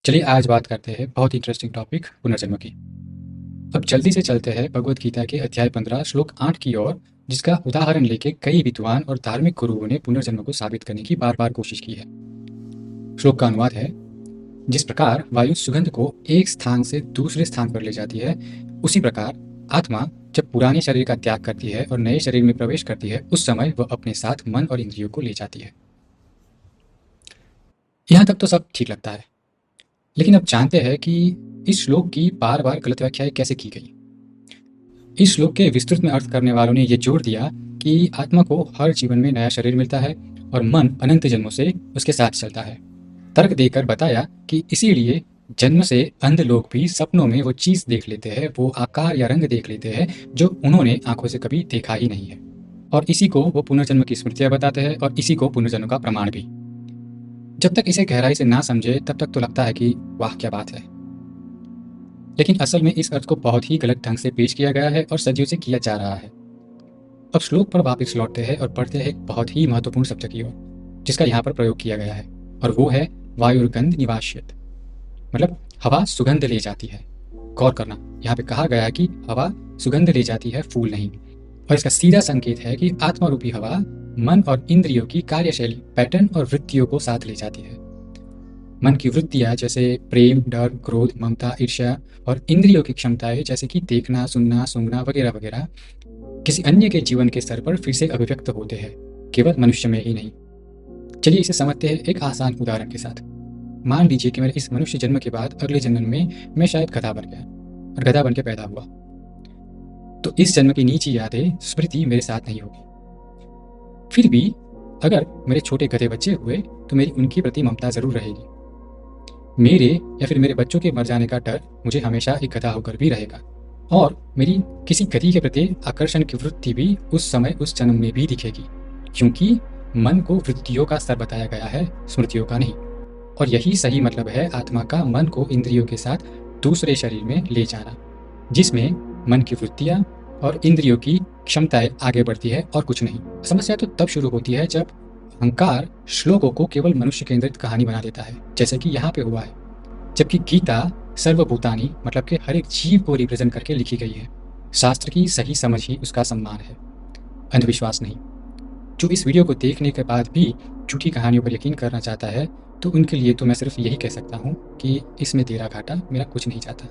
चलिए आज बात करते हैं बहुत इंटरेस्टिंग टॉपिक पुनर्जन्म की। अब जल्दी से चलते हैं भगवत गीता के अध्याय 15 श्लोक 8 की ओर, जिसका उदाहरण लेके कई विद्वान और धार्मिक गुरुओं ने पुनर्जन्म को साबित करने की बार बार कोशिश की है। श्लोक का अनुवाद है, जिस प्रकार वायु सुगंध को एक स्थान से दूसरे स्थान पर ले जाती है, उसी प्रकार आत्मा जब पुराने शरीर का त्याग करती है और नए शरीर में प्रवेश करती है, उस समय वह अपने साथ मन और इंद्रियों को ले जाती है। यहाँ तक तो सब ठीक लगता है, लेकिन अब जानते हैं कि इस श्लोक की बार बार गलत व्याख्याएं कैसे की गई। इस श्लोक के विस्तृत में अर्थ करने वालों ने यह जोड़ दिया कि आत्मा को हर जीवन में नया शरीर मिलता है और मन अनंत जन्मों से उसके साथ चलता है। तर्क देकर बताया कि इसीलिए जन्म से अंध लोग भी सपनों में वो चीज देख लेते हैं, वो आकार या रंग देख लेते हैं जो उन्होंने आंखों से कभी देखा ही नहीं है, और इसी को वो पुनर्जन्म की स्मृतियां बताते हैं और इसी को पुनर्जन्म का प्रमाण भी। जब तक इसे गहराई से ना समझे तब तक तो लगता है कि वाह क्या बात है, लेकिन असल में इस अर्थ को बहुत ही गलत ढंग से पेश किया गया है और सदियों से किया जा रहा है। अब श्लोक पर वापस लौटते हैं और पढ़ते हैं एक बहुत ही महत्वपूर्ण शब्द की ओर, जिसका यहाँ पर प्रयोग किया गया है, और वो है वायुर्गंध निवास्यत, मतलब हवा सुगंध ले जाती है। गौर करना, यहाँ पे कहा गया है कि हवा सुगंध ले जाती है, फूल नहीं। और इसका सीधा संकेत है कि आत्मा रूपी हवा मन और इंद्रियों की कार्यशैली, पैटर्न और वृत्तियों को साथ ले जाती है। मन की वृत्तियां जैसे प्रेम, डर, क्रोध, ममता, ईर्ष्या, और इंद्रियों की क्षमताएं जैसे कि देखना, सुनना, सूंघना वगैरह वगैरह किसी अन्य के जीवन के स्तर पर फिर से अभिव्यक्त होते हैं, केवल मनुष्य में ही नहीं। चलिए इसे समझते हैं एक आसान उदाहरण के साथ। मान लीजिए कि मेरे इस मनुष्य जन्म के बाद अगले जन्म में मैं शायद गधा बन गया और गधा बन के पैदा हुआ, तो इस जन्म की नीची यादें, स्मृति मेरे साथ नहीं होगी। फिर भी अगर मेरे छोटे गधे बच्चे हुए तो मेरी उनके प्रति ममता जरूर रहेगी। मेरे या फिर मेरे बच्चों के मर जाने का डर मुझे हमेशा एक गधा होकर भी रहेगा, और मेरी किसी गधी के प्रति आकर्षण की वृत्ति भी उस समय उस जन्म में भी दिखेगी, क्योंकि मन को वृत्तियों का स्तर बताया गया है, स्मृतियों का नहीं। और यही सही मतलब है आत्मा का मन को इंद्रियों के साथ दूसरे शरीर में ले जाना, जिसमें मन की वृत्तियां और इंद्रियों की क्षमताएं आगे बढ़ती है और कुछ नहीं। समस्या तो तब शुरू होती है जब अहंकार श्लोकों को केवल मनुष्य केंद्रित कहानी बना देता है, जैसे कि यहाँ पे हुआ है, जबकि गीता सर्वभूतानी मतलब कि हर एक जीव को रिप्रेजेंट करके लिखी गई है। शास्त्र की सही समझ ही उसका सम्मान है, अंधविश्वास नहीं। जो इस वीडियो को देखने के बाद भी झूठी कहानियों पर यकीन करना चाहता है, तो उनके लिए तो मैं सिर्फ यही कह सकता हूँ कि इसमें तेरा घाटा मेरा कुछ नहीं जाता।